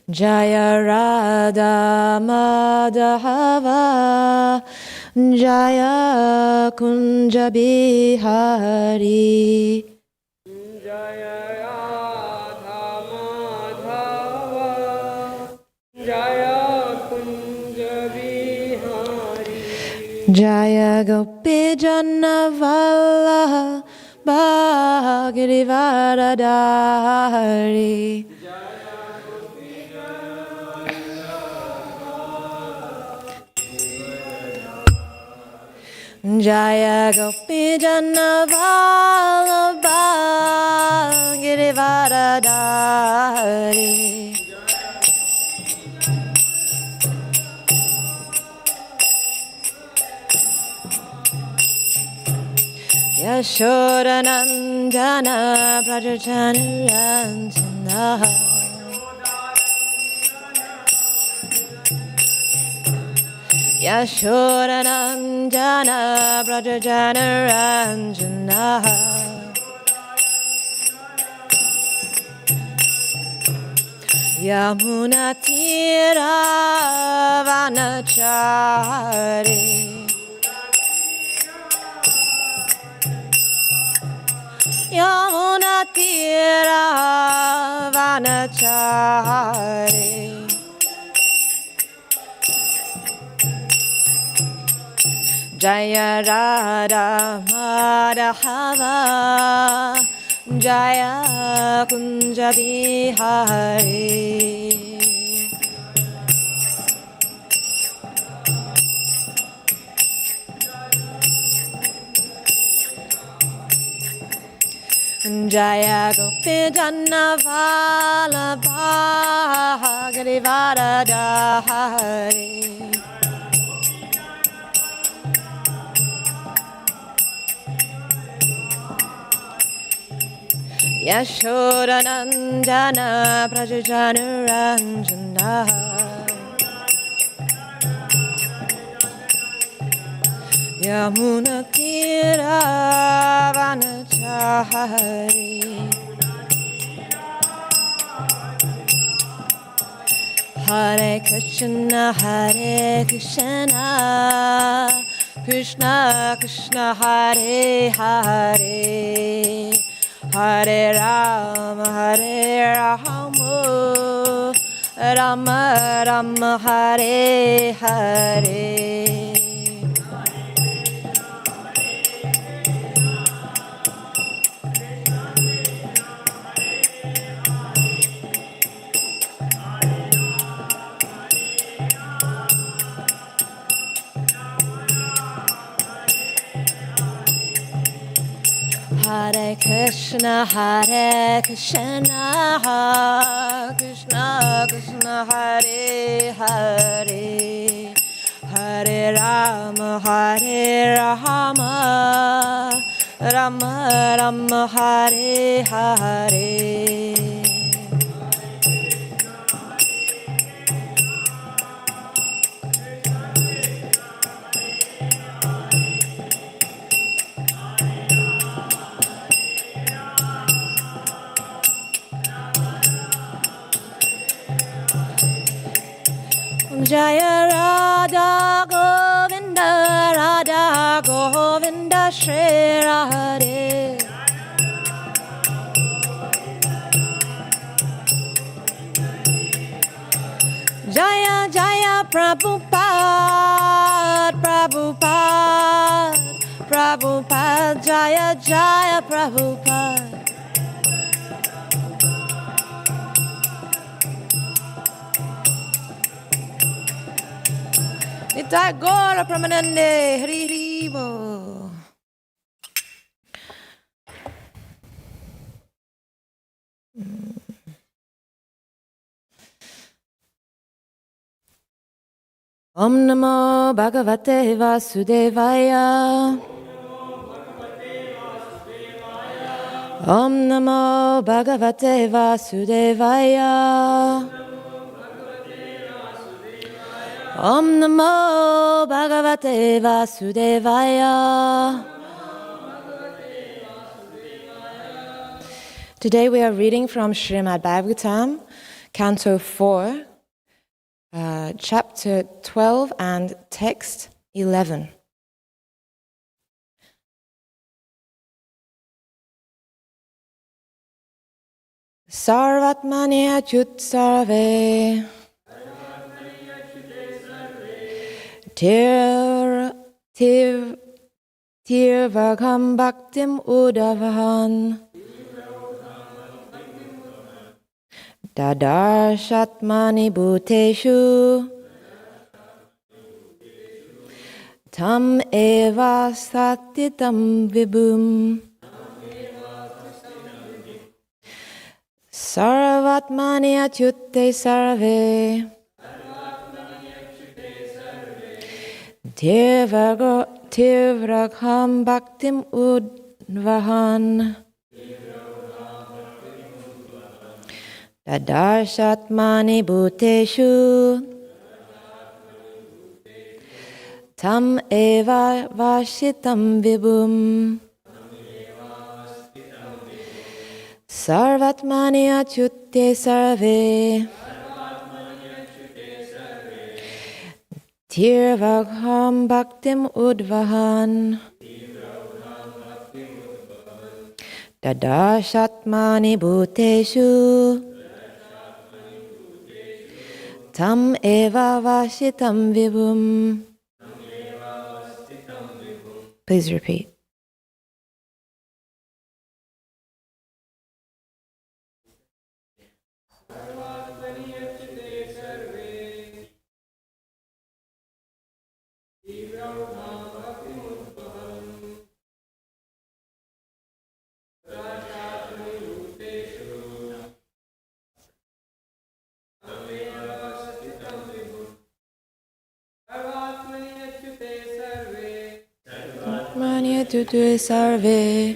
Jaya Radha Madhava Jaya Kunja Bihari Jaya Radha Madhava Jaya Kunja Bihari Jaya Gopi Jana Vallabha Girivardhari Jaya Gopi Jana Vallabha Girivardhari Yashoda Nandana Prajajanurantana Yashoda Nandana Prajajanurantana Yamuna Tira Vanachari Yamuna Tira Vanachari Jaya Radha Madhava Jaya Kunja Bihari Jaya Gopi Jana Vallabha Girivardhari Yashoda Nandana Prajajanurantana Yamuna Tira Vanachari Hare Krishna Krishna Krishna Hare Hare Hare Rama Rama Rama Hare Hare Hare Krishna Krishna Krishna Hare Hare Hare Rama Rama Rama Hare Hare Jaya Radha Govinda Shri Radhe Jaya Jaya Prabhupada Jaya Jaya Prabhupada Nitai Gora Pramanande Hari Hari Bo. Om Namo Bhagavate Vasudevaya Om Namo Bhagavate Vasudevaya Om Namo Bhagavate Vasudevaya. Today we are reading from Srimad Bhagavatam, Canto 4, Chapter 12 and Text 11. Sarvatmani achyut sarve tirvakam bhaktim udavahan dadarshātmani bhuteshu tam eva satitam vibhum sarvatmani achyute sarve tirvakam bhaktim udvahan dadarshātmani bhuteshu tam eva vashitam vibhum sarvatmani achyute sarve tirvakam bhaktim udvahan dadarshātmani bhuteshu tam eva vashitam vibhum. Please repeat. Tutu sarve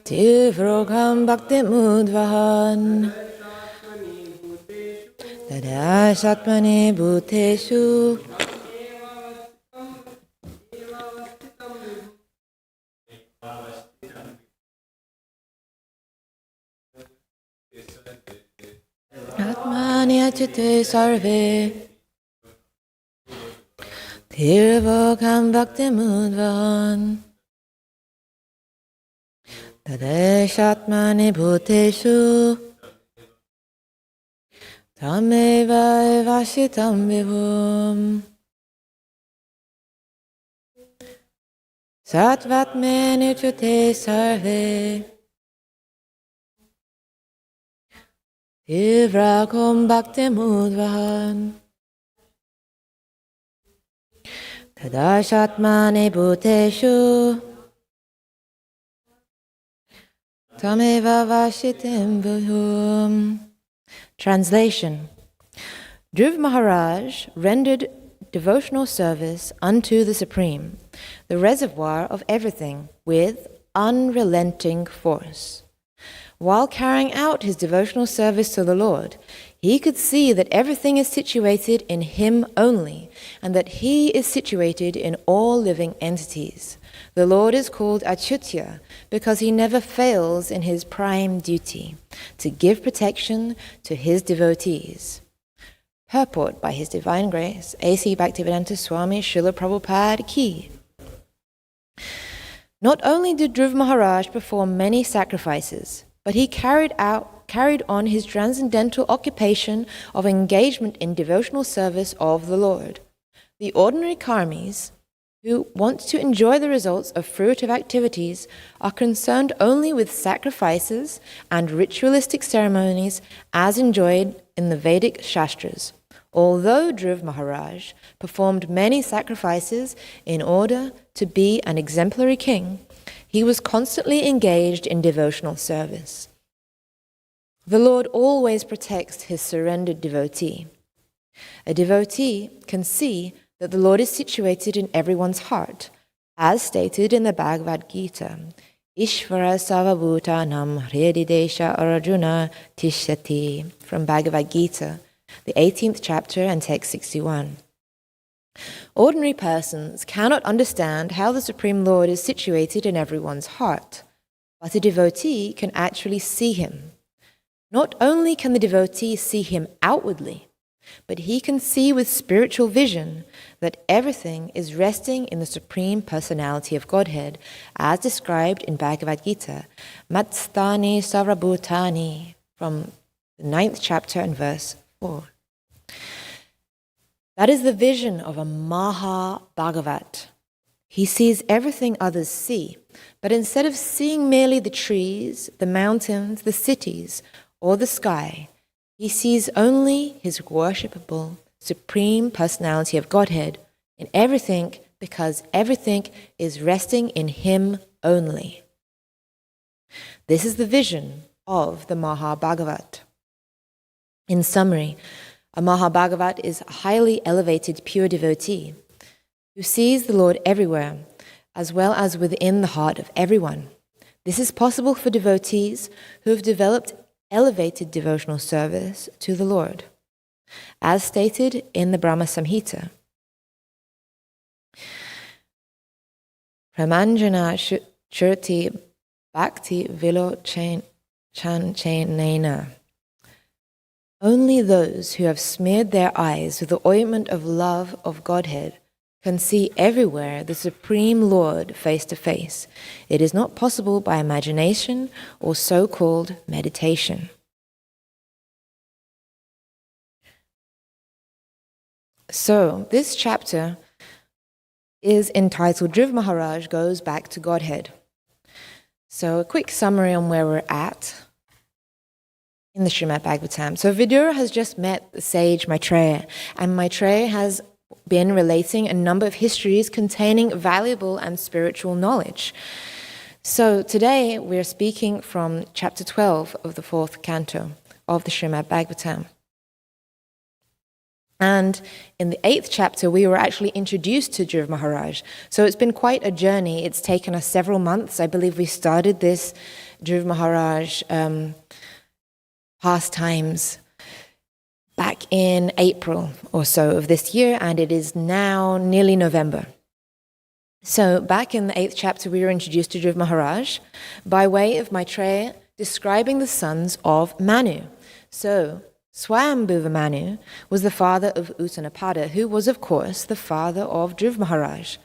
tivrokam bhaktim udvahan dadarshātmani bhuteshu atmani achyute sarve tirvakam bhaktim udvahan dadarshātmani bhuteshu tameva vashitam vibhum sattvatmani achyute sarve tirvakam bhaktim udvahan dadarshātmani bhuteshu tameva vashitam vibhum. Translation. Dhruv Maharaj rendered devotional service unto the Supreme, the reservoir of everything, with unrelenting force. While carrying out his devotional service to the Lord, he could see that everything is situated in him only, and that he is situated in all living entities. The Lord is called Achyutya because he never fails in his prime duty, to give protection to his devotees. Purport by His Divine Grace, A.C. Bhaktivedanta Swami Srila Prabhupada Ki. Not only did Dhruv Maharaj perform many sacrifices, but he carried on his transcendental occupation of engagement in devotional service of the Lord. The ordinary karmis, who want to enjoy the results of fruitive activities, are concerned only with sacrifices and ritualistic ceremonies as enjoyed in the Vedic Shastras. Although Dhruv Maharaj performed many sacrifices in order to be an exemplary king, he was constantly engaged in devotional service. The Lord always protects his surrendered devotee. A devotee can see that the Lord is situated in everyone's heart, as stated in the Bhagavad Gita, Ishvara Savabhutanam Hrididesha Arjuna Tishyati, from Bhagavad Gita, the 18th chapter and text 61. Ordinary persons cannot understand how the Supreme Lord is situated in everyone's heart, but a devotee can actually see him. Not only can the devotee see him outwardly, but he can see with spiritual vision that everything is resting in the Supreme Personality of Godhead, as described in Bhagavad Gita, Matstani Sarvabhutani, from the 9th chapter and verse 4. That is the vision of a Maha Bhagavat. He sees everything others see, but instead of seeing merely the trees, the mountains, the cities, or the sky, he sees only his worshipable Supreme Personality of Godhead in everything, because everything is resting in him only. This is the vision of the Maha Bhagavat. In summary, a Maha Bhagavat is a highly elevated pure devotee who sees the Lord everywhere, as well as within the heart of everyone. This is possible for devotees who have developed elevated devotional service to the Lord, as stated in the Brahma Samhita. Pramanjana Shruti Bhakti Vilo Chanchenena. Only those who have smeared their eyes with the ointment of love of Godhead can see everywhere the Supreme Lord face to face. It is not possible by imagination or so-called meditation. So, this chapter is entitled Dhruv Maharaj Goes Back to Godhead. So, a quick summary on where we're at in the Srimad Bhagavatam. So, Vidura has just met the sage Maitreya, and Maitreya has been relating a number of histories containing valuable and spiritual knowledge. So today we're speaking from chapter 12 of the 4th canto of the Srimad Bhagavatam. And in the 8th chapter we were actually introduced to Dhruv Maharaj. So it's been quite a journey. It's taken us several months. I believe we started this Dhruv Maharaj pastimes back in April or so of this year, and it is now nearly November. So back in the 8th chapter, we were introduced to Dhruv Maharaj by way of Maitreya describing the sons of Manu. So Swayambhuva Manu was the father of Uttanapada, who was, of course, the father of Dhruv Maharaj.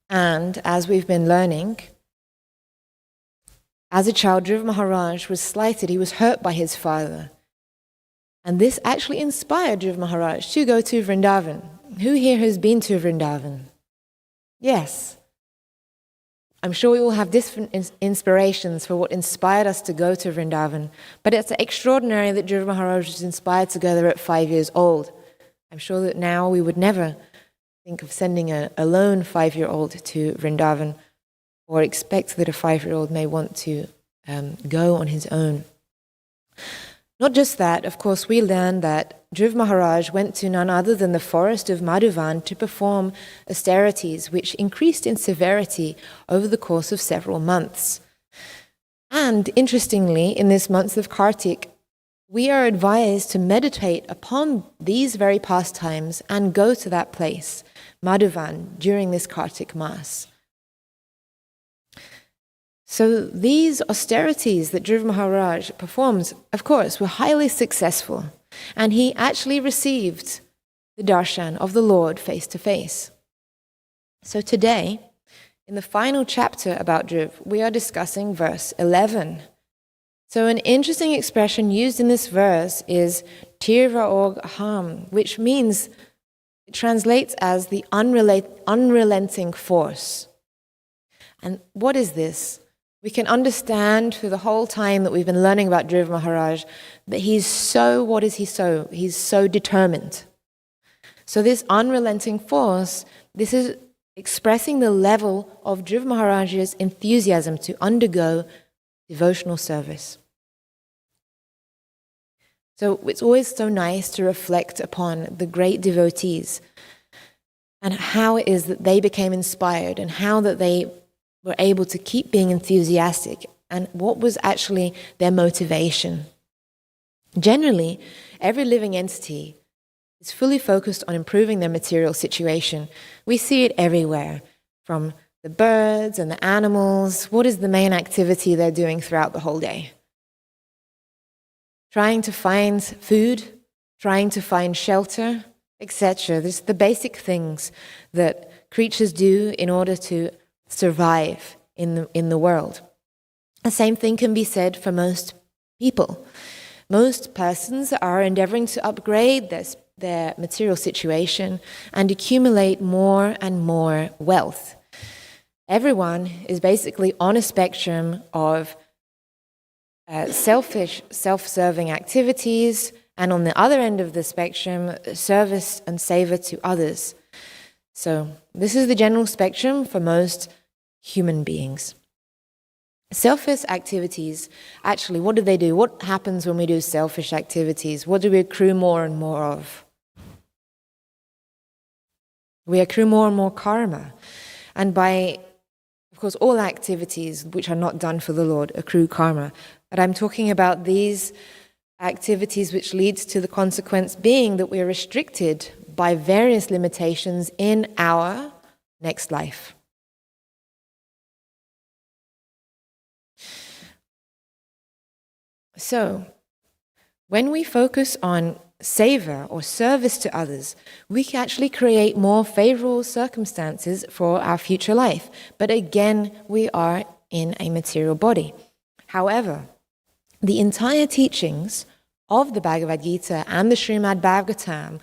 And as we've been learning, as a child, Dhruv Maharaj was slighted. He was hurt by his father. And this actually inspired Dhruv Maharaj to go to Vrindavan. Who here has been to Vrindavan? Yes. I'm sure we all have different inspirations for what inspired us to go to Vrindavan. But it's extraordinary that Dhruv Maharaj was inspired to go there at 5 years old. I'm sure that now we would never think of sending a lone 5-year-old to Vrindavan, or expect that a 5-year-old may want to go on his own. Not just that, of course, we learn that Dhruv Maharaj went to none other than the forest of Madhuvan to perform austerities which increased in severity over the course of several months. And interestingly, in this month of Kartik, we are advised to meditate upon these very pastimes and go to that place, Madhuvan, during this Kartik Mass. So these austerities that Dhruv Maharaj performs, of course, were highly successful, and he actually received the darshan of the Lord face to face. So today, in the final chapter about Dhruv, we are discussing verse 11. So an interesting expression used in this verse is tirva og aham, which means, it translates as the unrelenting force. And what is this? We can understand through the whole time that we've been learning about Dhruv Maharaj that he's so determined. So this unrelenting force, this is expressing the level of Dhruv Maharaj's enthusiasm to undergo devotional service. So it's always so nice to reflect upon the great devotees and how it is that they became inspired and how that they were able to keep being enthusiastic and what was actually their motivation. Generally, every living entity is fully focused on improving their material situation. We see it everywhere, from the birds and the animals. What is the main activity they're doing throughout the whole day? trying to find food, trying to find shelter, etc. This is the basic things that creatures do in order to survive in the world. The same thing can be said for most people. Most persons are endeavoring to upgrade their material situation and accumulate more and more wealth. Everyone is basically on a spectrum of selfish, self-serving activities, and on the other end of the spectrum, service and savor to others. So this is the general spectrum for most human beings. Selfish activities, actually, what do they do? What happens when we do selfish activities? What do we accrue more and more of? We accrue more and more karma. And by, of course, all activities which are not done for the Lord accrue karma. But I'm talking about these activities which leads to the consequence being that we are restricted by various limitations in our next life. So, when we focus on savor or service to others, we can actually create more favorable circumstances for our future life. But again, we are in a material body. However, the entire teachings of the Bhagavad Gita and the Srimad Bhagavatam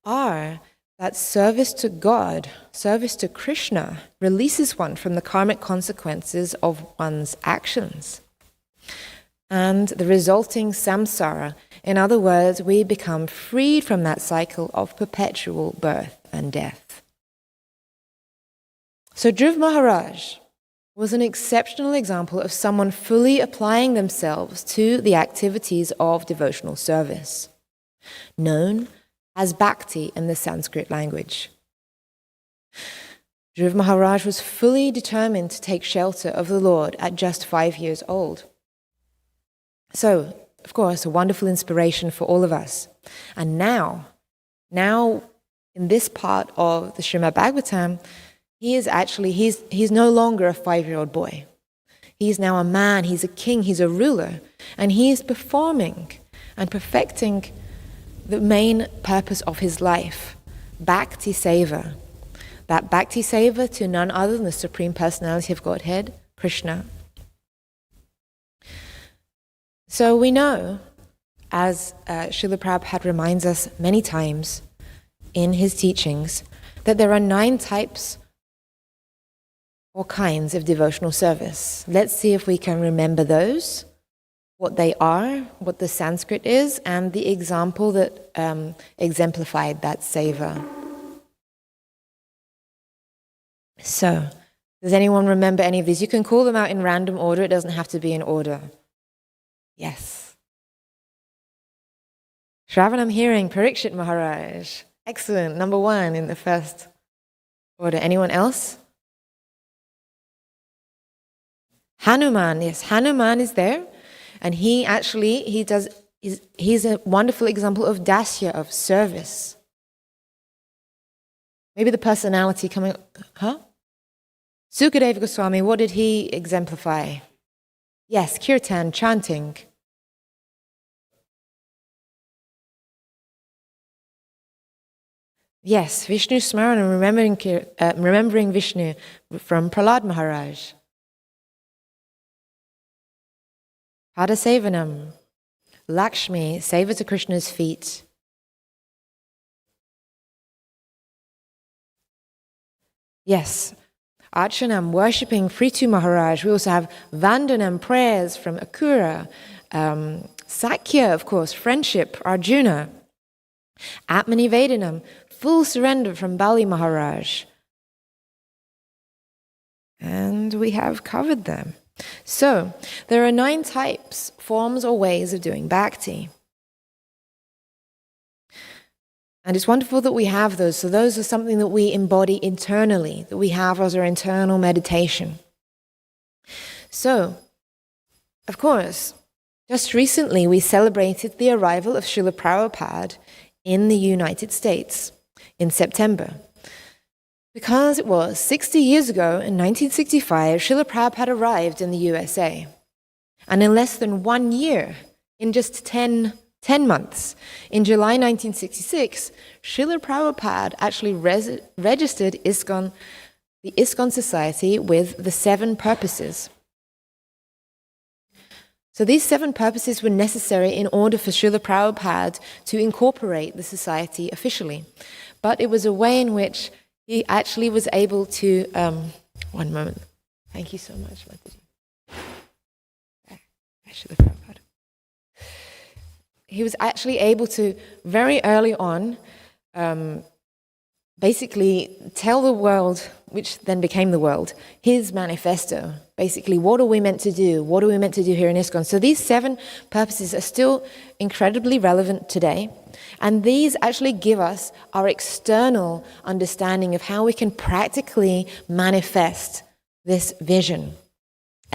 are that service to God, service to Krishna, releases one from the karmic consequences of one's actions and the resulting samsara. In other words, we become freed from that cycle of perpetual birth and death. So Dhruv Maharaj was an exceptional example of someone fully applying themselves to the activities of devotional service, known as bhakti in the Sanskrit language. Dhruv Maharaj was fully determined to take shelter of the Lord at just 5 years old. So, of course, a wonderful inspiration for all of us. And now in this part of the Srimad Bhagavatam, he's no longer a 5-year-old boy. He's now a man, he's a king, he's a ruler, and he is performing and perfecting the main purpose of his life, Bhakti Seva. That Bhakti Seva to none other than the Supreme Personality of Godhead, Krishna. So we know, as Srila Prabhupada reminds us many times in his teachings, that there are 9 types or kinds of devotional service. Let's see if we can remember those, what they are, what the Sanskrit is, and the example that exemplified that seva. So, does anyone remember any of these? You can call them out in random order, it doesn't have to be in order. Yes. Shravan, I'm hearing Parikshit Maharaj. Excellent, number 1 in the first order. Anyone else? Hanuman, yes, Hanuman is there. And he's a wonderful example of dasya, of service. Maybe the personality coming, Sukadeva Goswami, what did he exemplify? Yes, kirtan, chanting. Yes, Vishnu Smarana, remembering Vishnu from Prahlad Maharaj. Pada Sevanam, Lakshmi, seva to Krishna's feet. Yes, Archanam, worshipping Prithu Maharaj. We also have Vandanam, prayers from Akura. Sakya, of course, friendship, Arjuna. Atmani Vedanam, full surrender from Bali Maharaj. And we have covered them. So, there are 9 types, forms or ways of doing bhakti. And it's wonderful that we have those. So those are something that we embody internally, that we have as our internal meditation. So, of course, just recently we celebrated the arrival of Srila Prabhupada in the United States in September. Because it was 60 years ago, in 1965, Srila Prabhupada arrived in the USA. And in less than 1 year, in just 10 months. In July 1966, Srila Prabhupada actually registered ISKCON, the ISKCON Society, with the 7 purposes. So these 7 purposes were necessary in order for Srila Prabhupada to incorporate the society officially. But it was a way in which he actually was able to... one moment. Thank you so much, Mataji. Srila Prabhupada. He was actually able to, very early on, basically tell the world, which then became the world, his manifesto. Basically, what are we meant to do? What are we meant to do here in ISKCON? So these 7 purposes are still incredibly relevant today. And these actually give us our external understanding of how we can practically manifest this vision,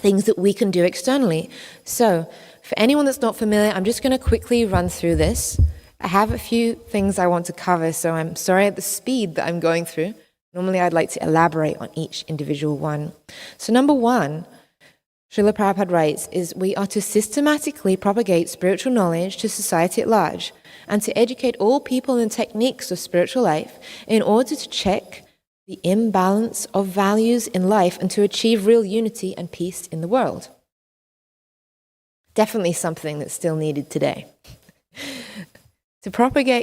things that we can do externally. So for anyone that's not familiar, I'm just going to quickly run through this. I have a few things I want to cover, so I'm sorry at the speed that I'm going through. Normally I'd like to elaborate on each individual one. So number 1, Srila Prabhupada writes, is we are to systematically propagate spiritual knowledge to society at large and to educate all people in techniques of spiritual life in order to check the imbalance of values in life and to achieve real unity and peace in the world. Definitely something that's still needed today.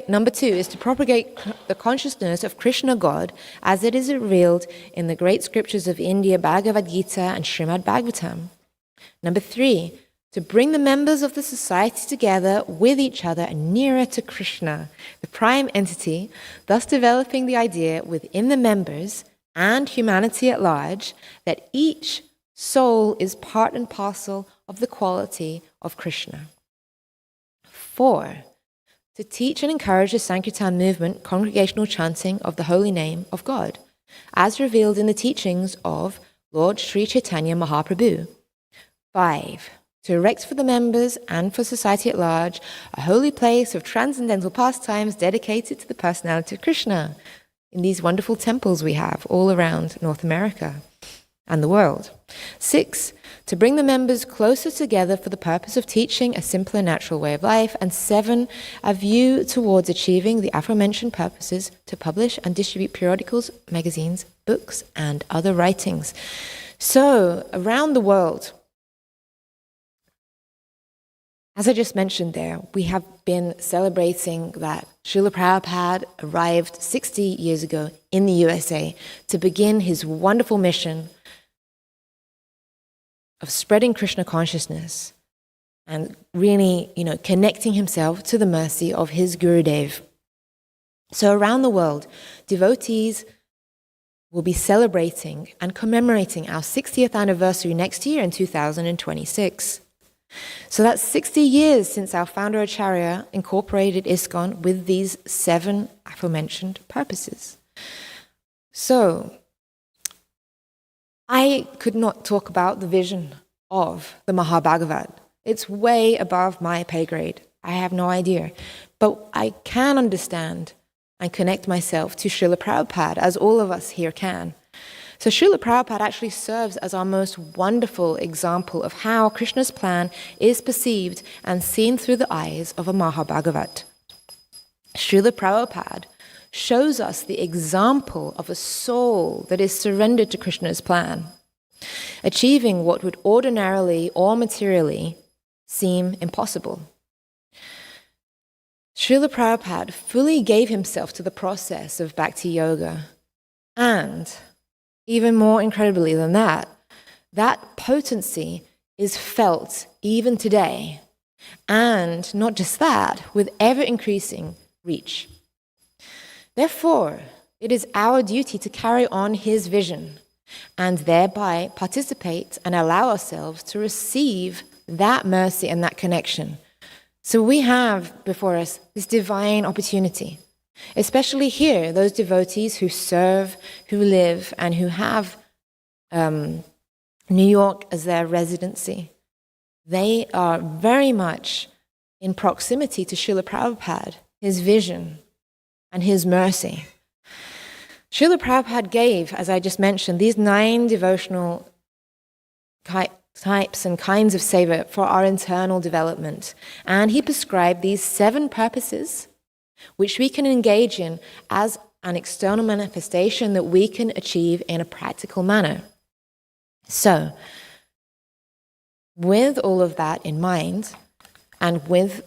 Number 2 is to propagate the consciousness of Krishna God as it is revealed in the great scriptures of India, Bhagavad Gita and Srimad Bhagavatam. Number 3, to bring the members of the society together with each other and nearer to Krishna, the prime entity, thus developing the idea within the members and humanity at large that each soul is part and parcel of the quality of Krishna. 4, to teach and encourage the Sankirtan movement, congregational chanting of the holy name of God, as revealed in the teachings of Lord Sri Chaitanya Mahaprabhu. 5, to erect for the members and for society at large a holy place of transcendental pastimes dedicated to the personality of Krishna in these wonderful temples we have all around North America and the world. 6, to bring the members closer together for the purpose of teaching a simpler natural way of life. And 7, a view towards achieving the aforementioned purposes to publish and distribute periodicals, magazines, books, and other writings. So, around the world, as I just mentioned there, we have been celebrating that Srila Prabhupada arrived 60 years ago in the USA to begin his wonderful mission of spreading Krishna consciousness and really, connecting himself to the mercy of his Gurudev. So around the world, devotees will be celebrating and commemorating our 60th anniversary next year in 2026. So that's 60 years since our founder Acharya incorporated ISKCON with these 7 aforementioned purposes. So I could not talk about the vision of the Mahabhagavat. It's way above my pay grade. I have no idea. But I can understand and connect myself to Srila Prabhupada, as all of us here can. So Srila Prabhupada actually serves as our most wonderful example of how Krishna's plan is perceived and seen through the eyes of a Mahabhagavat. Srila Prabhupada shows us the example of a soul that is surrendered to Krishna's plan, achieving what would ordinarily or materially seem impossible. Srila Prabhupada fully gave himself to the process of bhakti yoga, and even more incredibly than that, that potency is felt even today, and not just that, with ever-increasing reach. Therefore, it is our duty to carry on his vision and thereby participate and allow ourselves to receive that mercy and that connection. So we have before us this divine opportunity, especially here, those devotees who serve, who live, and who have New York as their residency. They are very much in proximity to Srila Prabhupada, his vision, and his mercy. Srila Prabhupada gave, as I just mentioned, these 9 devotional types and kinds of seva for our internal development. And he prescribed these 7 purposes which we can engage in as an external manifestation that we can achieve in a practical manner. So, with all of that in mind, and with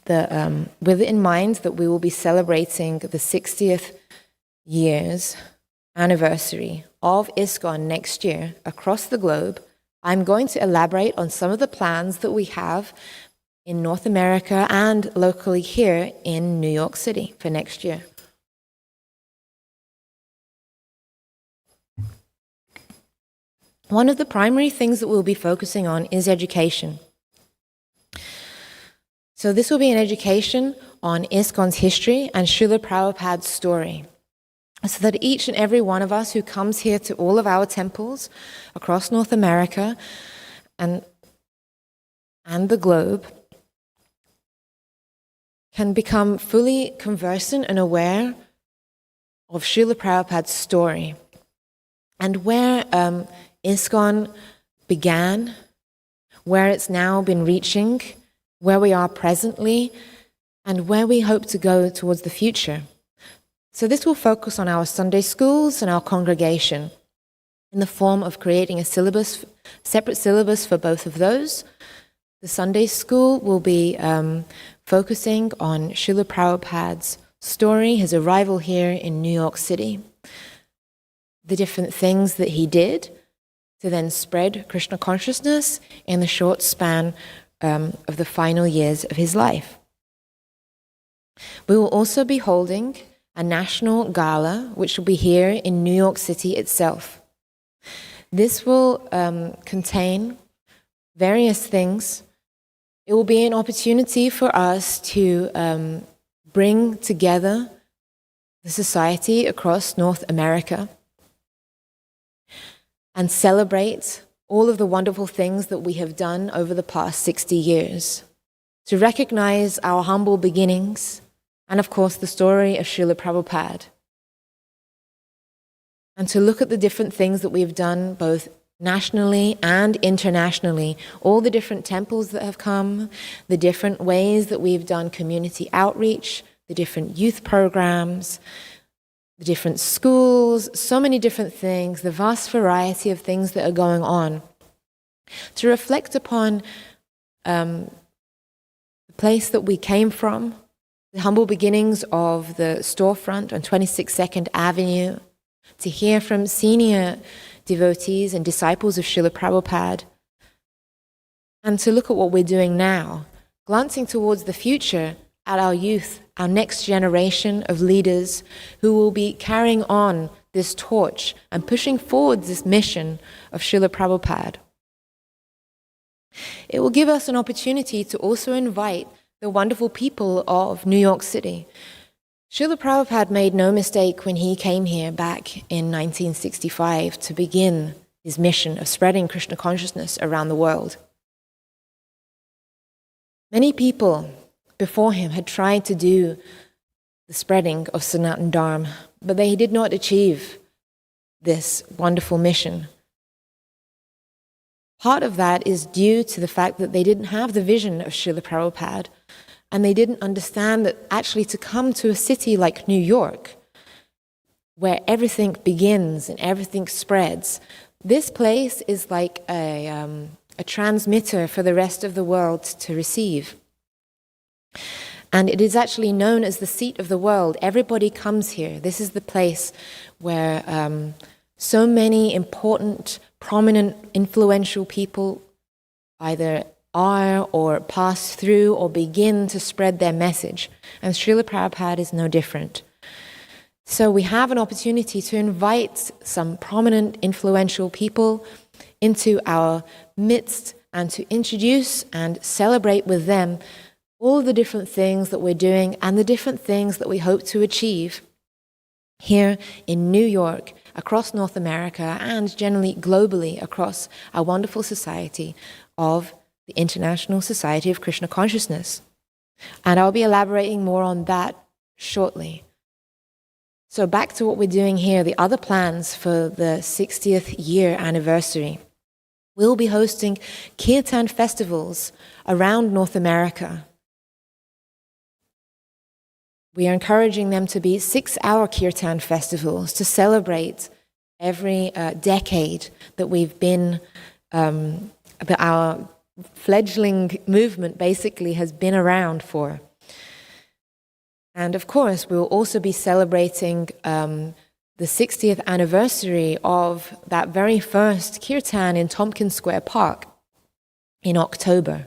it in mind that we will be celebrating the 60th year's anniversary of ISKCON next year across the globe, I'm going to elaborate on some of the plans that we have in North America and locally here in New York City for next year. One of the primary things that we'll be focusing on is education. So this will be an education on ISKCON's history and Srila Prabhupada's story, so that each and every one of us who comes here to all of our temples across North America and the globe can become fully conversant and aware of Srila Prabhupada's story and where ISKCON began, where it's now been reaching, where we are presently, and where we hope to go towards the future. So this will focus on our Sunday schools and our congregation in the form of creating a syllabus, separate syllabus for both of those. The Sunday school will be focusing on Srila Prabhupada's story, his arrival here in New York City, the different things that he did to then spread Krishna consciousness in the short span of the final years of his life. We will also be holding a national gala, which will be here in New York City itself. This will contain various things. It will be an opportunity for us to bring together the society across North America and celebrate all of the wonderful things that we have done over the past 60 years, to recognize our humble beginnings, and of course the story of Srila Prabhupada, and to look at the different things that we've done both nationally and internationally, all the different temples that have come, the different ways that we've done community outreach, the different youth programs, the different schools, so many different things, the vast variety of things that are going on, to reflect upon the place that we came from, the humble beginnings of the storefront on 26 2nd Avenue, to hear from senior devotees and disciples of Srila Prabhupada, and to look at what we're doing now, glancing towards the future at our youth, our next generation of leaders who will be carrying on this torch and pushing forward this mission of Srila Prabhupada. It will give us an opportunity to also invite the wonderful people of New York City. Srila Prabhupada made no mistake when he came here back in 1965 to begin his mission of spreading Krishna consciousness around the world. Many people before him had tried to do the spreading of Sanatana Dharma, but they did not achieve this wonderful mission. Part of that is due to the fact that they didn't have the vision of Srila Prabhupada, and they didn't understand that actually to come to a city like New York, where everything begins and everything spreads, this place is like a transmitter for the rest of the world to receive. And it is actually known as the seat of the world. Everybody comes here. This is the place where so many important, prominent, influential people either are or pass through or begin to spread their message. And Srila Prabhupada is no different. So we have an opportunity to invite some prominent, influential people into our midst and to introduce and celebrate with them all the different things that we're doing and the different things that we hope to achieve here in New York, across North America, and generally globally across our wonderful society of the International Society of Krishna Consciousness. And I'll be elaborating more on that shortly. So back to what we're doing here, the other plans for the 60th year anniversary. we'll be hosting kirtan festivals around North America. We are encouraging them to be 6-hour kirtan festivals to celebrate every decade that we've been, our fledgling movement basically has been around for. And of course, we will also be celebrating the 60th anniversary of that very first kirtan in Tompkins Square Park in October.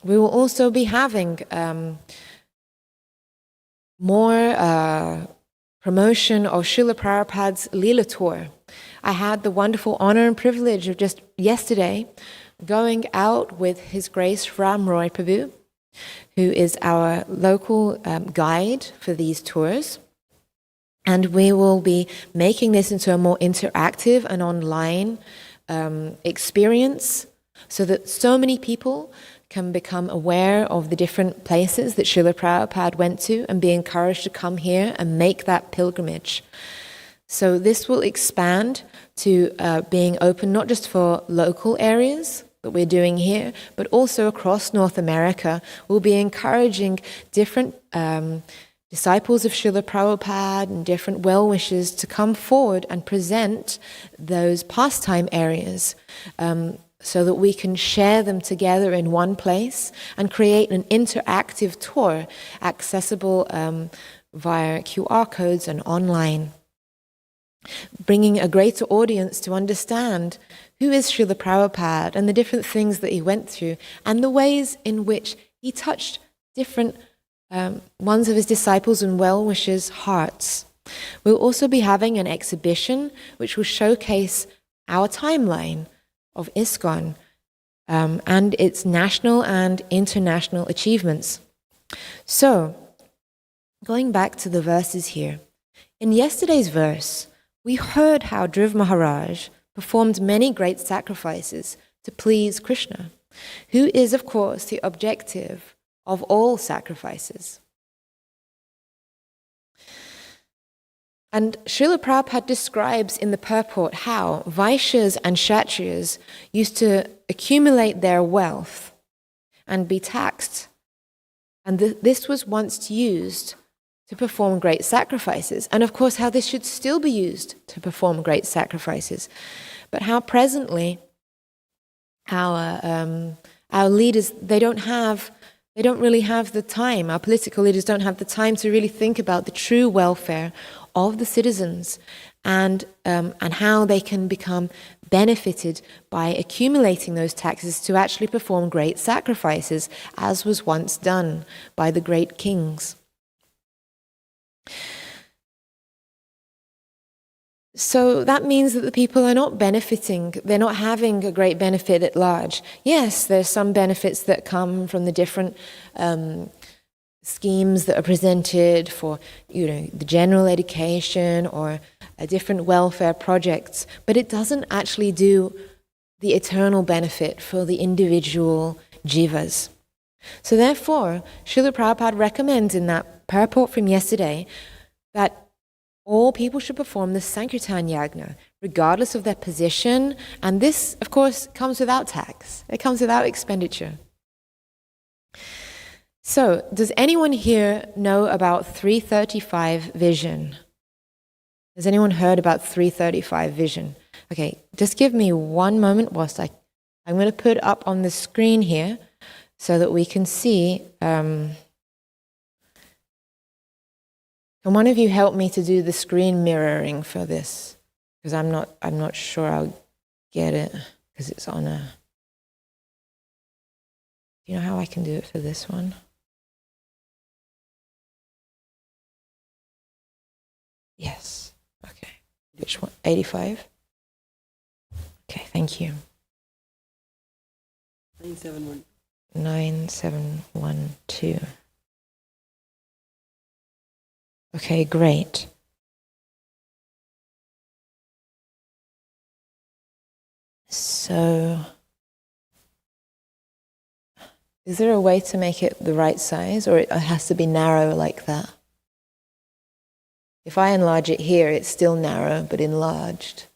We will also be having more promotion of Srila Prabhupada's Leela tour. I had the wonderful honor and privilege of just yesterday going out with His Grace Ram Roy Prabhu, who is our local guide for these tours. And we will be making this into a more interactive and online experience so that so many people can become aware of the different places that Srila Prabhupada went to and be encouraged to come here and make that pilgrimage. So this will expand to being open not just for local areas that we're doing here, but also across North America. We'll be encouraging different disciples of Srila Prabhupada and different well-wishers to come forward and present those pastime areas so that we can share them together in one place and create an interactive tour accessible via QR codes and online, bringing a greater audience to understand who is Srila Prabhupada and the different things that he went through and the ways in which he touched different ones of his disciples and well-wishers' hearts. We'll also be having an exhibition which will showcase our timeline of ISKCON and its national and international achievements. So, going back to the verses here, in yesterday's verse, we heard how Dhruv Maharaj performed many great sacrifices to please Krishna, who is, of course, the objective of all sacrifices. And Srila Prabhupada describes in the purport how Vaishyas and Kshatriyas used to accumulate their wealth and be taxed. And this was once used to perform great sacrifices. And of course, how this should still be used to perform great sacrifices. But how presently our leaders, they don't really have the time, our political leaders don't have the time to really think about the true welfare of the citizens and how they can become benefited by accumulating those taxes to actually perform great sacrifices, as was once done by the great kings. So that means that the people are not benefiting, they're not having a great benefit at large. Yes, there's some benefits that come from the different schemes that are presented for, the general education or different welfare projects, but it doesn't actually do the eternal benefit for the individual jivas. So therefore, Srila Prabhupada recommends in that purport from yesterday that all people should perform the Sankirtan Yagna, regardless of their position, and this, of course, comes without tax. It comes without expenditure. So, does anyone here know about 335 vision? Has anyone heard about 335 vision? Okay, just give me one moment whilst I'm going to put up on the screen here so that we can see. Can one of you help me to do the screen mirroring for this? Because I'm not sure I'll get it because it's on a. Do you know how I can do it for this one? Yes. Okay. Which one? 85? Okay, thank you. 971. 9712. Okay, great. So, is there a way to make it the right size, or it has to be narrow like that? If I enlarge it here, it's still narrow, but enlarged.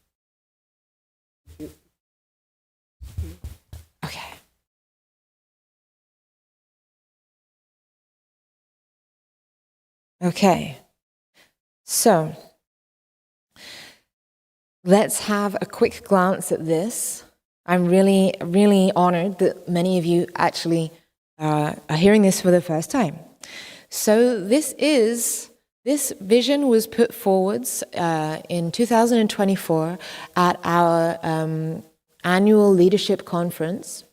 Okay, so let's have a quick glance at this. I'm really, really honored that many of you actually are hearing this for the first time. So this vision was put forwards in 2024 at our annual leadership conference.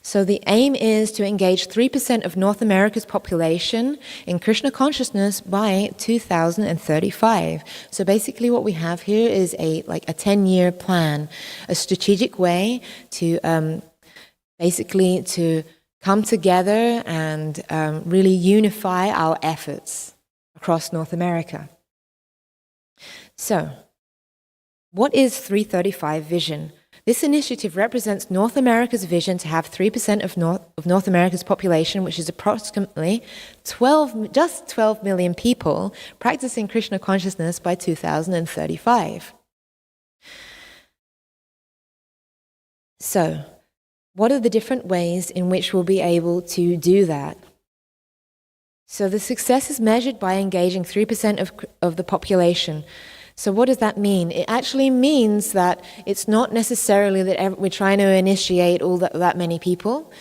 So the aim is to engage 3% of North America's population in Krishna consciousness by 2035. So basically what we have here is a 10-year plan, a strategic way to basically to come together and really unify our efforts across North America. So, what is 335 Vision? This initiative represents North America's vision to have 3% of North America's population, which is approximately 12 million people, practicing Krishna consciousness by 2035. So, what are the different ways in which we'll be able to do that? So the success is measured by engaging 3% of the population. So what does that mean? It actually means that it's not necessarily that we're trying to initiate all that many people.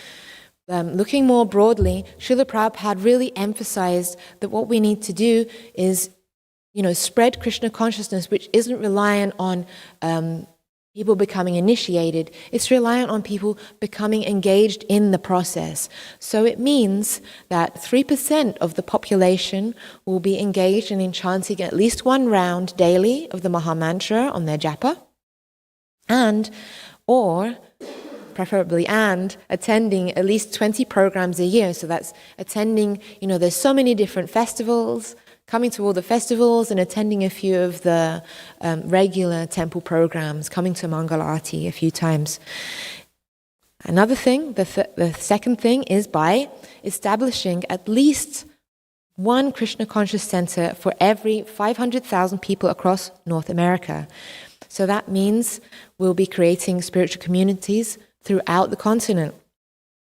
Looking more broadly, Srila Prabhupada really emphasized that what we need to do is, spread Krishna consciousness, which isn't reliant on people becoming initiated. It's reliant on people becoming engaged in the process. So it means that 3% of the population will be engaged in chanting at least one round daily of the Maha Mantra on their japa, or preferably attending at least 20 programs a year. So that's attending, there's so many different festivals, coming to all the festivals and attending a few of the regular temple programs, coming to Mangalarti a few times. Another thing, the second thing is by establishing at least one Krishna Conscious Center for every 500,000 people across North America. So that means we'll be creating spiritual communities throughout the continent.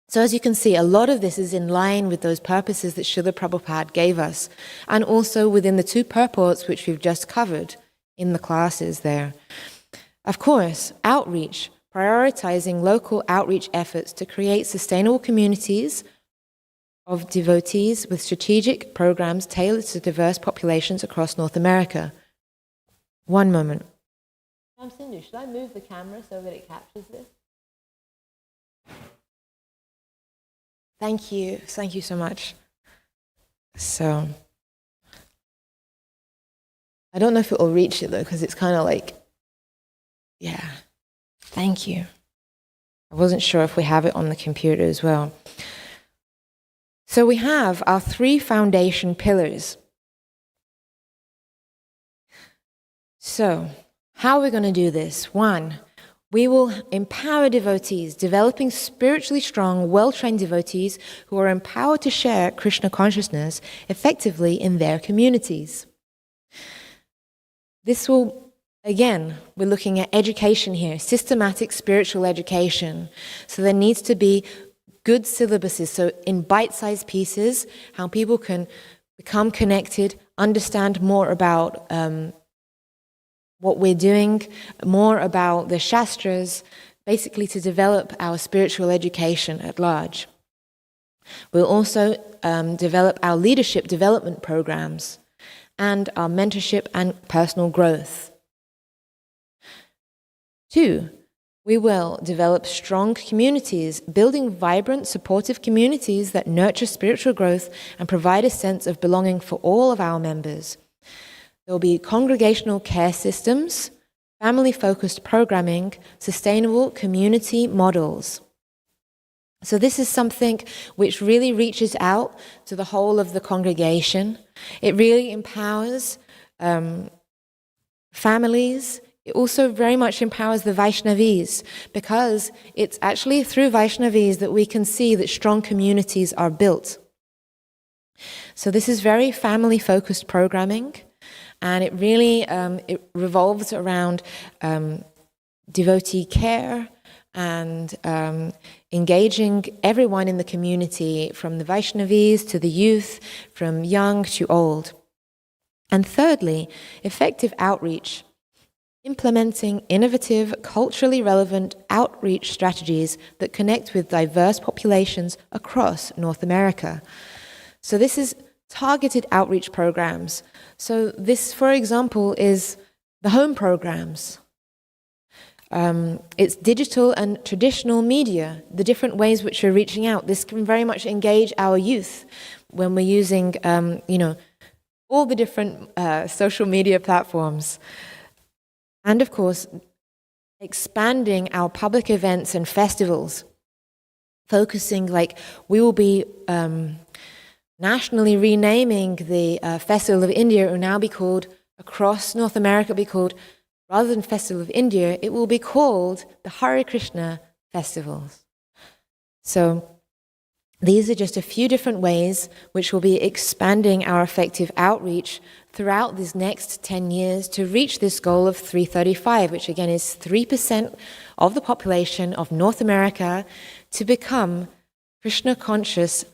So as you can see, a lot of this is in line with those purposes that Srila Prabhupada gave us, and also within the two purports which we've just covered in the classes there. Of course, outreach, prioritizing local outreach efforts to create sustainable communities of devotees with strategic programs tailored to diverse populations across North America. One moment. Sindhu, should I move the camera so that it captures this? Thank you so much. So, I don't know if it will reach it though, because it's kind of thank you. I wasn't sure if we have it on the computer as well. So we have our 3 foundation pillars. So, how are we going to do this? 1, we will empower devotees, developing spiritually strong, well-trained devotees who are empowered to share Krishna consciousness effectively in their communities. This will, again, we're looking at education here, systematic spiritual education. So there needs to be good syllabuses, so in bite-sized pieces, how people can become connected, understand more about what we're doing, more about the Shastras, basically to develop our spiritual education at large. We'll also develop our leadership development programs and our mentorship and personal growth. 2, we will develop strong communities, building vibrant, supportive communities that nurture spiritual growth and provide a sense of belonging for all of our members. There will be congregational care systems, family-focused programming, sustainable community models. So this is something which really reaches out to the whole of the congregation. It really empowers families. It also very much empowers the Vaishnavis, because it's actually through Vaishnavis that we can see that strong communities are built. So this is very family-focused programming. And it really it revolves around devotee care and engaging everyone in the community, from the Vaishnavis to the youth, from young to old. And thirdly, effective outreach, implementing innovative, culturally relevant outreach strategies that connect with diverse populations across North America. So this is targeted outreach programs. So this, for example, is the home programs. It's digital and traditional media, the different ways which we're reaching out. This can very much engage our youth when we're using, all the different social media platforms. And of course, expanding our public events and festivals, focusing, like we will be nationally renaming the Festival of India. It will now be called, across North America, be called, rather than Festival of India, it will be called the Hare Krishna Festivals. So these are just a few different ways which will be expanding our effective outreach throughout these next 10 years to reach this goal of 335, which again is 3% of the population of North America to become Krishna conscious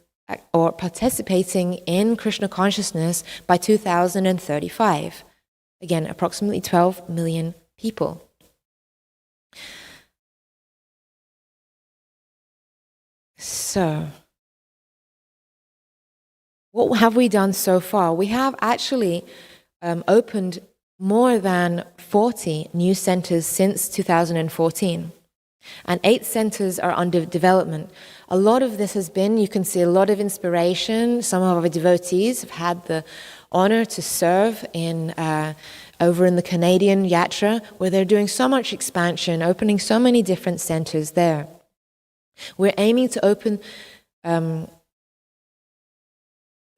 or participating in Krishna consciousness by 2035. Again, approximately 12 million people. So, what have we done so far? We have actually opened more than 40 new centers since 2014. And 8 centers are under development. A lot of this has been, you can see a lot of inspiration. Some of our devotees have had the honor to serve in over in the Canadian Yatra, where they're doing so much expansion, opening so many different centers there. We're aiming to open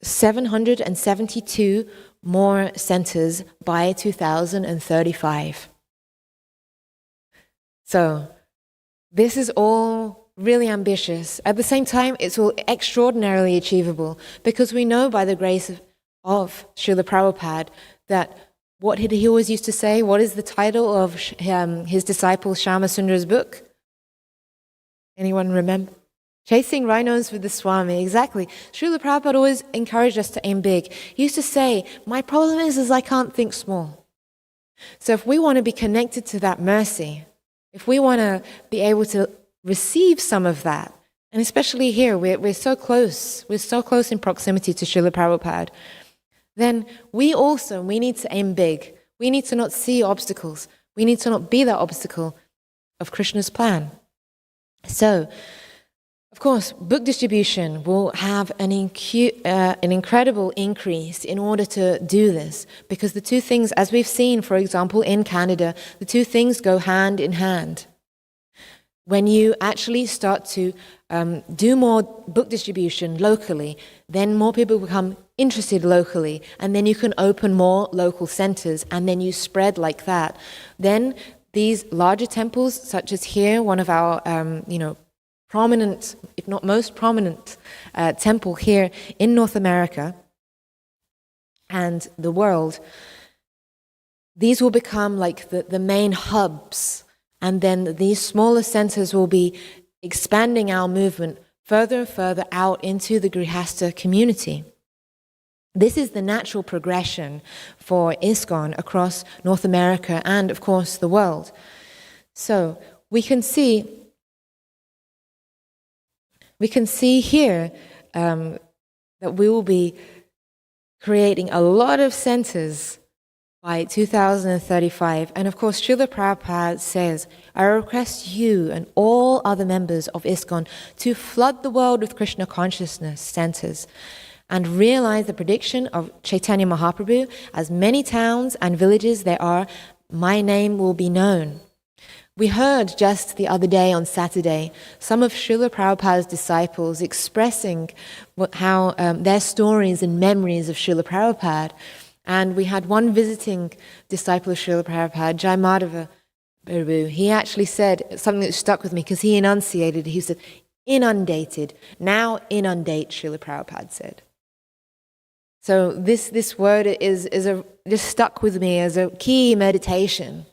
772 more centers by 2035. So, this is all really ambitious. At the same time, it's all extraordinarily achievable, because we know by the grace of Srila Prabhupada that what did he always used to say? What is the title of his disciple Shama Sundar's book? Anyone remember? Chasing Rhinos with the Swami, exactly. Srila Prabhupada always encouraged us to aim big. He used to say, my problem is I can't think small. So if we want to be connected to that mercy, if we want to be able to receive some of that, and especially here, we're so close in proximity to Srila Prabhupada, then we need to aim big. We need to not see obstacles. We need to not be that obstacle of Krishna's plan. So, of course, book distribution will have an incredible increase in order to do this, because the two things, as we've seen, for example, in Canada, the two things go hand in hand. When you actually start to do more book distribution locally, then more people become interested locally, and then you can open more local centers, and then you spread like that. Then these larger temples, such as here, one of our prominent, if not most prominent, temple here in North America and the world, these will become like the main hubs, and then these smaller centers will be expanding our movement further and further out into the Grihastha community. This is the natural progression for ISKCON across North America and, of course, the world. So we can see here that we will be creating a lot of centers by 2035. And of course, Srila Prabhupada says, I request you and all other members of ISKCON to flood the world with Krishna consciousness centers and realize the prediction of Chaitanya Mahaprabhu, as many towns and villages there are, my name will be known. We heard just the other day on Saturday some of Srila Prabhupada's disciples expressing how their stories and memories of Srila Prabhupada. And we had one visiting disciple of Srila Prabhupada, Jai Madhava Prabhu. He actually said something that stuck with me, because he enunciated. He said, inundated. Now inundate, Srila Prabhupada said. So this word just stuck with me as a key meditation.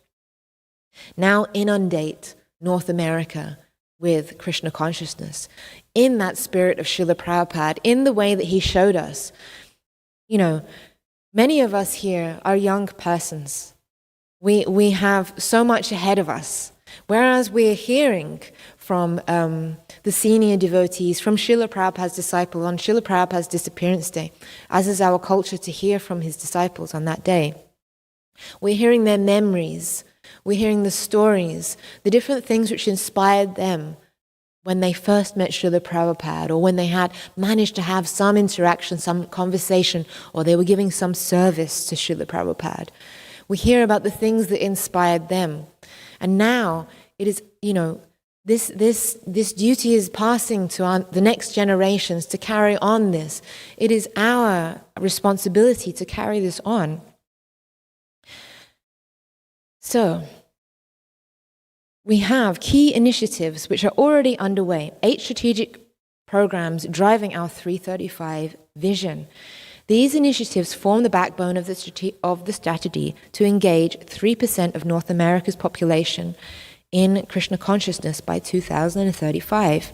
Now inundate North America with Krishna consciousness, in that spirit of Srila Prabhupada, in the way that he showed us. You know, many of us here are young persons. We have so much ahead of us, whereas we're hearing from the senior devotees, from Srila Prabhupada's disciple on Srila Prabhupada's disappearance day, as is our culture to hear from his disciples on that day. We're hearing their memories, we're hearing the stories, the different things which inspired them when they first met Srila Prabhupada, or when they had managed to have some interaction, some conversation, or they were giving some service to Srila Prabhupada. We hear about the things that inspired them. And now it is, you know, this duty is passing to the next generations to carry on this. It is our responsibility to carry this on. So, we have key initiatives which are already underway, 8 strategic programs driving our 335 vision. These initiatives form the backbone of the strategy to engage 3% of North America's population in Krishna consciousness by 2035.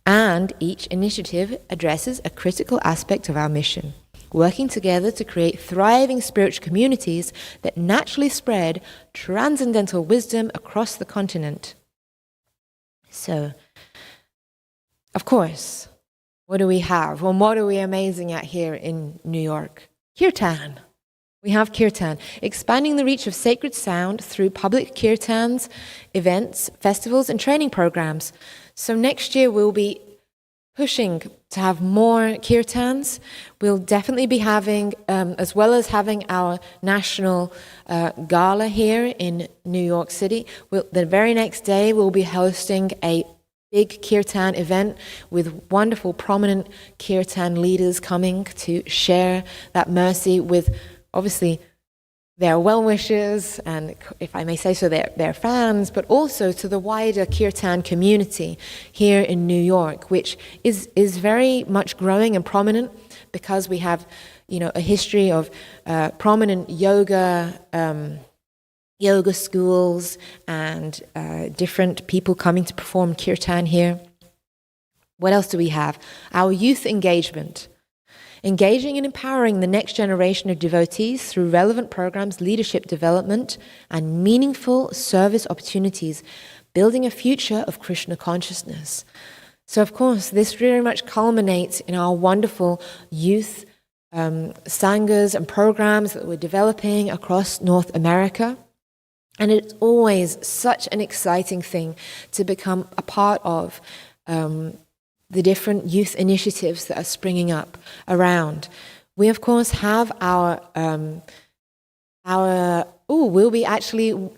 And each initiative addresses a critical aspect of our mission, working together to create thriving spiritual communities that naturally spread transcendental wisdom across the continent. So, of course, what do we have? Well, what are we amazing at here in New York? Kirtan. We have Kirtan, expanding the reach of sacred sound through public Kirtans, events, festivals, and training programs. So next year we'll be pushing to have more Kirtans. We'll definitely be having, as well as having our national gala here in New York City, the very next day we'll be hosting a big Kirtan event with wonderful, prominent Kirtan leaders coming to share that mercy with, obviously, their well-wishers and, if I may say so, their fans, but also to the wider Kirtan community here in New York, which is very much growing and prominent because we have, you know, a history of prominent yoga schools and different people coming to perform Kirtan here. What else do we have? Our youth engagement. Engaging and empowering the next generation of devotees through relevant programs, leadership development, and meaningful service opportunities, building a future of Krishna consciousness. So, of course, this very much culminates in our wonderful youth sanghas and programs that we're developing across North America. And it's always such an exciting thing to become a part of the different youth initiatives that are springing up around. We, of course, have we're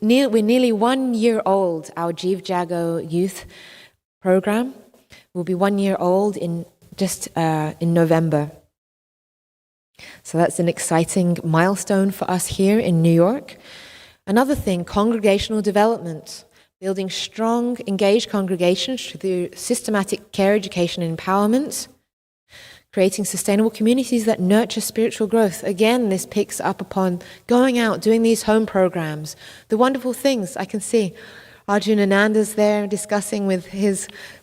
nearly 1 year old, our Jeev Jago youth program. Will be 1 year old in November. So that's an exciting milestone for us here in New York. Another thing, congregational development. Building strong, engaged congregations through systematic care, education, and empowerment. Creating sustainable communities that nurture spiritual growth. Again, this picks up upon going out, doing these home programs. The wonderful things I can see. Arjun Ananda's there discussing with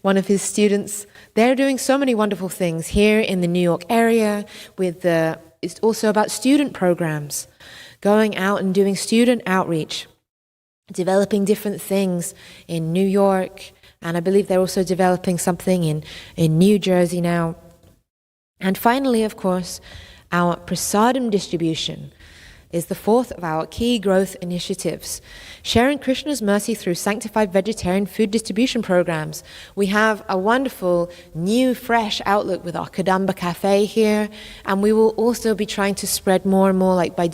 one of his students. They're doing so many wonderful things here in the New York area. It's also about student programs. Going out and doing student outreach. Developing different things in New York, and I believe they're also developing something in New Jersey now. And finally, of course, our prasadam distribution is the fourth of our key growth initiatives. Sharing Krishna's mercy through sanctified vegetarian food distribution programs. We have a wonderful, new, fresh outlook with our Kadamba Cafe here, and we will also be trying to spread more and more, like by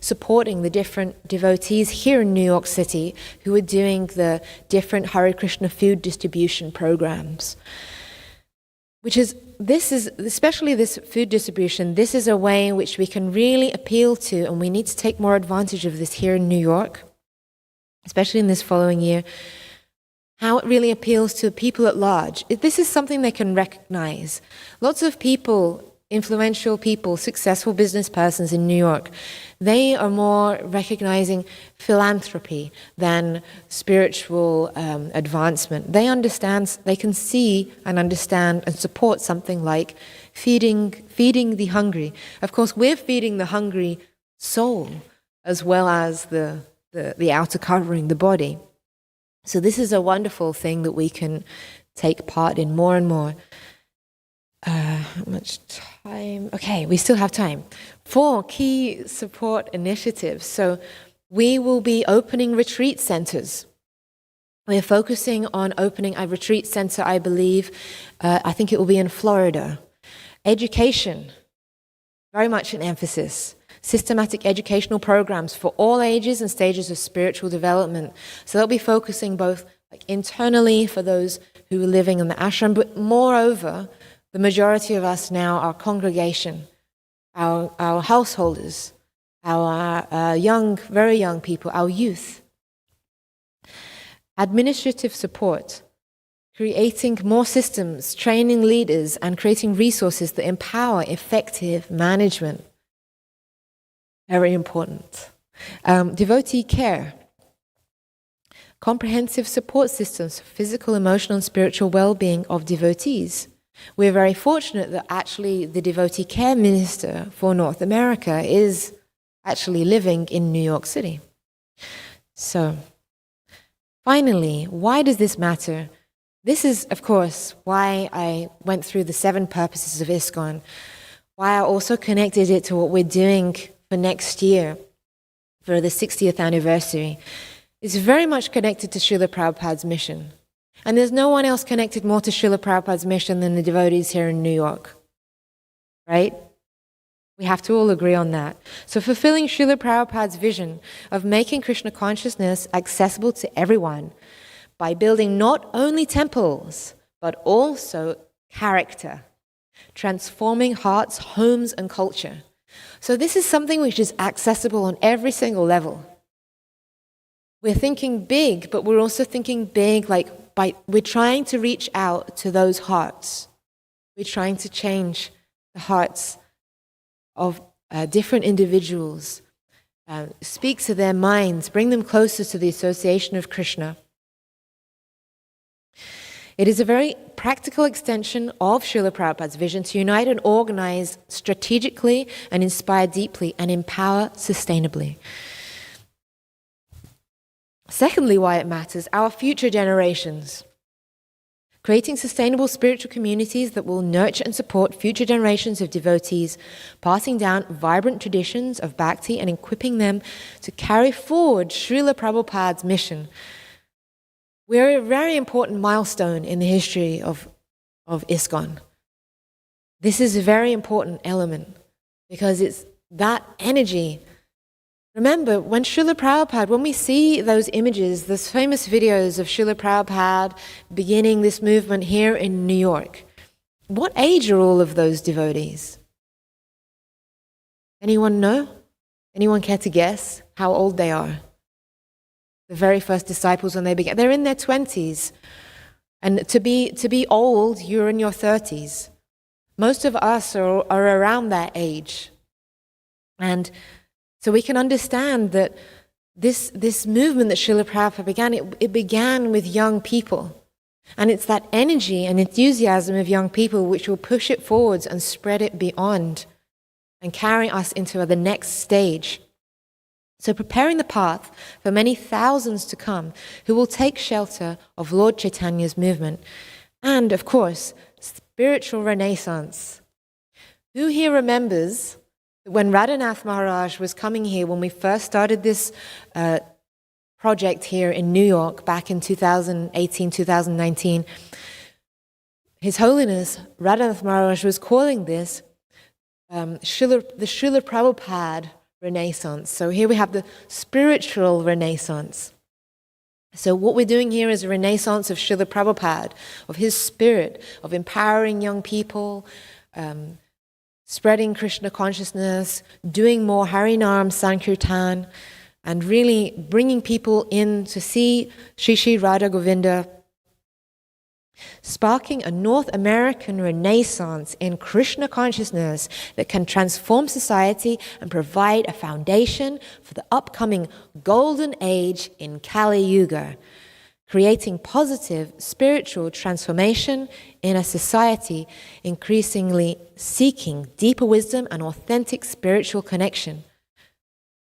supporting the different devotees here in New York City who are doing the different Hare Krishna food distribution programs. Especially this food distribution, this is a way in which we can really appeal to, and we need to take more advantage of this here in New York, especially in this following year, how it really appeals to people at large. This is something they can recognize. Lots of people influential people, successful business persons in New York, they are more recognizing philanthropy than spiritual advancement. They understand, they can see and understand and support something like feeding the hungry. Of course, we're feeding the hungry soul as well as the outer covering, the body. So this is a wonderful thing that we can take part in more and more. How much time? Okay, we still have time. 4 key support initiatives. So we will be opening retreat centers. We're focusing on opening a retreat center, I believe. I think it will be in Florida. Education, very much an emphasis. Systematic educational programs for all ages and stages of spiritual development. So they'll be focusing both internally for those who are living in the ashram, but moreover, the majority of us now, our congregation, our householders, our young, very young people, our youth. Administrative support, creating more systems, training leaders, and creating resources that empower effective management. Very important. Devotee care, comprehensive support systems for physical, emotional, and spiritual well-being of devotees. We're very fortunate that actually the devotee care minister for North America is actually living in New York City. So, finally, why does this matter? This is, of course, why I went through the 7 purposes of ISKCON, why I also connected it to what we're doing for next year, for the 60th anniversary. It's very much connected to Srila Prabhupada's mission. And there's no one else connected more to Srila Prabhupada's mission than the devotees here in New York. Right? We have to all agree on that. So fulfilling Srila Prabhupada's vision of making Krishna consciousness accessible to everyone by building not only temples, but also character, transforming hearts, homes, and culture. So this is something which is accessible on every single level. We're thinking big, but we're also thinking big we're trying to reach out to those hearts. We're trying to change the hearts of different individuals, speak to their minds, bring them closer to the association of Krishna. It is a very practical extension of Srila Prabhupada's vision to unite and organize strategically and inspire deeply and empower sustainably. Secondly, why it matters, our future generations. Creating sustainable spiritual communities that will nurture and support future generations of devotees, passing down vibrant traditions of bhakti and equipping them to carry forward Srila Prabhupada's mission. We're a very important milestone in the history of ISKCON. This is a very important element because it's that energy. Remember, when we see those images, those famous videos of Srila Prabhupada beginning this movement here in New York, what age are all of those devotees? Anyone know? Anyone care to guess how old they are? The very first disciples when they began, they're in their 20s. And to be old, you're in your 30s. Most of us are around that age. And so we can understand that this movement that Srila Prabhupada began, it began with young people. And it's that energy and enthusiasm of young people which will push it forwards and spread it beyond and carry us into the next stage. So preparing the path for many thousands to come who will take shelter of Lord Chaitanya's movement. And, of course, spiritual renaissance. Who here remembers when Radhanath Maharaj was coming here, when we first started this project here in New York back in 2018, 2019, His Holiness Radhanath Maharaj was calling this the Srila Prabhupada Renaissance. So here we have the spiritual renaissance. So what we're doing here is a renaissance of Srila Prabhupada, of his spirit, of empowering young people, spreading Krishna consciousness, doing more Harinam Sankirtan, and really bringing people in to see Shri Shri Radha Govinda. sparking a North American renaissance in Krishna consciousness that can transform society and provide a foundation for the upcoming golden age in Kali Yuga, creating positive spiritual transformation in a society increasingly seeking deeper wisdom and authentic spiritual connection.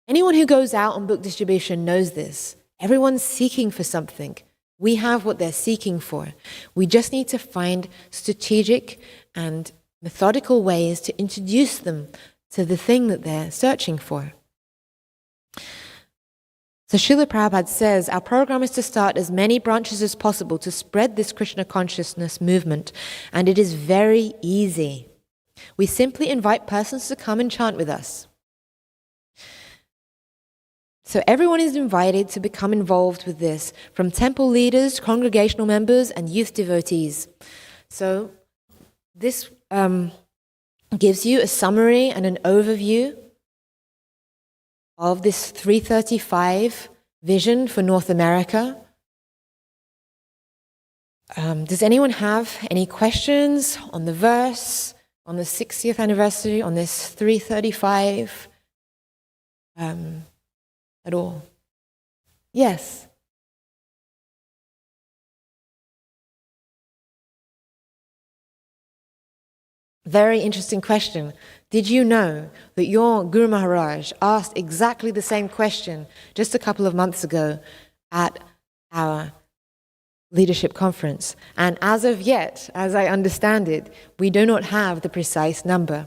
Anyone who goes out on book distribution knows this. Everyone's seeking for something. We have what they're seeking for. We just need to find strategic and methodical ways to introduce them to the thing that they're searching for. So Srila Prabhupada says, our program is to start as many branches as possible to spread this Krishna consciousness movement, and it is very easy. We simply invite persons to come and chant with us. So everyone is invited to become involved with this, from temple leaders, congregational members, and youth devotees. So this gives you a summary and an overview of this 335 vision for North America. Does anyone have any questions on the verse, on the 60th anniversary, on this 335 at all? Yes. Very interesting question. Did you know that your Guru Maharaj asked exactly the same question just a couple of months ago at our leadership conference? And as of yet, as I understand it, we do not have the precise number.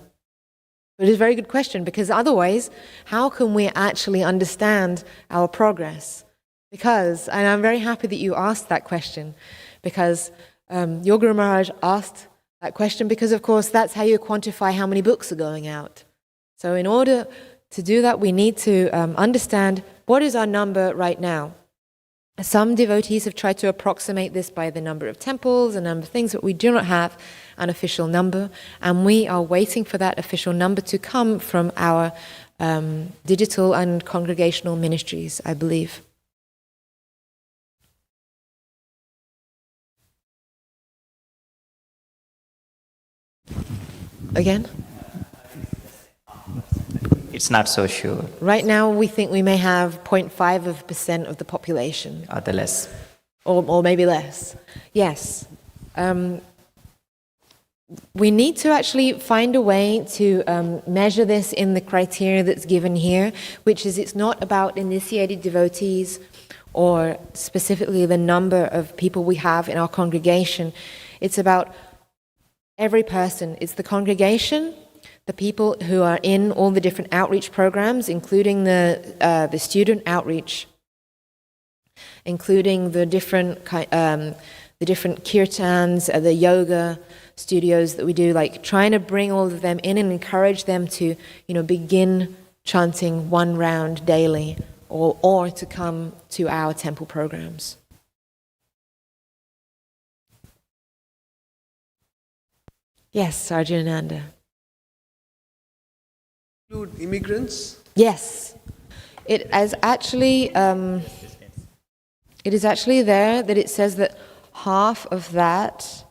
But it's a very good question, because otherwise, how can we actually understand our progress? Because, and I'm very happy that you asked that question, because your Guru Maharaj asked that question because, of course, that's how you quantify how many books are going out. So in order to do that, we need to understand what is our number right now. Some devotees have tried to approximate this by the number of temples and number of things, but we do not have an official number, and we are waiting for that official number to come from our digital and congregational ministries, I believe. Again? It's not so sure. Right now, we think we may have 0.5% of the population. Or the less. Or maybe less. Yes. We need to actually find a way to measure this in the criteria that's given here, which is it's not about initiated devotees or specifically the number of people we have in our congregation. It's about every person. It's the congregation, the people who are in all the different outreach programs, including the student outreach, including the different kirtans, the yoga studios that we do, like trying to bring all of them in and encourage them to, begin chanting one round daily, or to come to our temple programs. Yes, Arjunananda. Include immigrants? Yes, it is actually there that it says that half of that.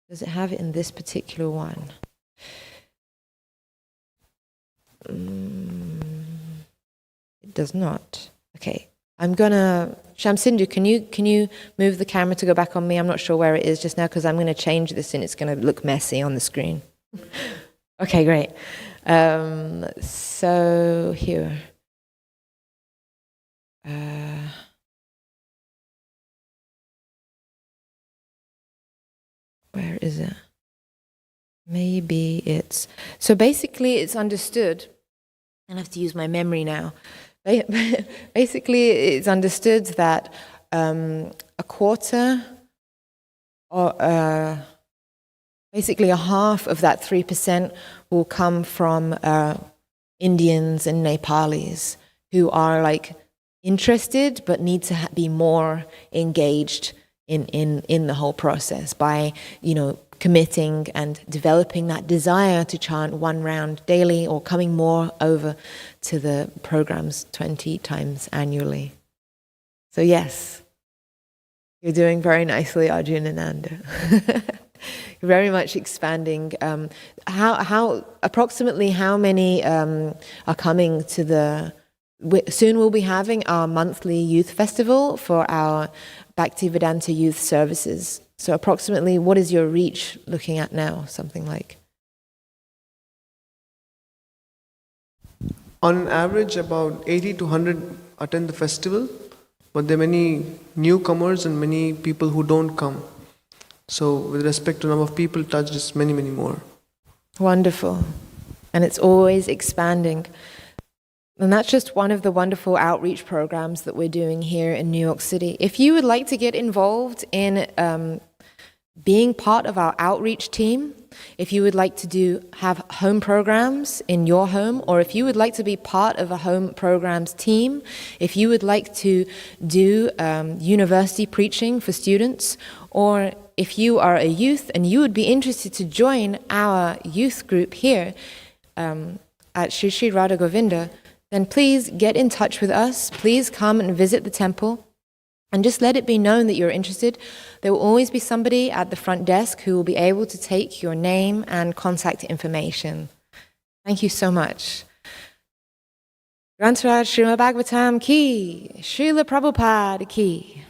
Does it have it in this particular one? It does not. Okay, I'm gonna. Shamsindu, can you move the camera to go back on me? I'm not sure where it is just now because I'm going to change this and it's going to look messy on the screen. Okay, great. So here. Where is it? Maybe it's... So basically it's understood, and I have to use my memory now. Basically it's understood that a quarter, or basically a half of that 3% will come from Indians and Nepalis who are like interested but need to be more engaged in the whole process by, committing and developing that desire to chant one round daily or coming more over to the programs 20 times annually. So yes, You're doing very nicely, Arjunananda. You're very much expanding. Approximately how many are coming to the... Soon we'll be having our monthly youth festival for our Bhaktivedanta youth services. So approximately, what is your reach looking at now? Something like? On average, about 80 to 100 attend the festival, but there are many newcomers and many people who don't come. So with respect to number of people touched, it's many, many more. Wonderful. And it's always expanding. And that's just one of the wonderful outreach programs that we're doing here in New York City. If you would like to get involved in being part of our outreach team, if you would like to have home programs in your home, or if you would like to be part of a home programs team, if you would like to do university preaching for students, or if you are a youth and you would be interested to join our youth group here at Shri Shri Radha Govinda, then please get in touch with us. Please come and visit the temple. And just let it be known that you're interested. There will always be somebody at the front desk who will be able to take your name and contact information. Thank you so much. Grantaraj Srimad Bhagavatam ki, Srila Prabhupada ki.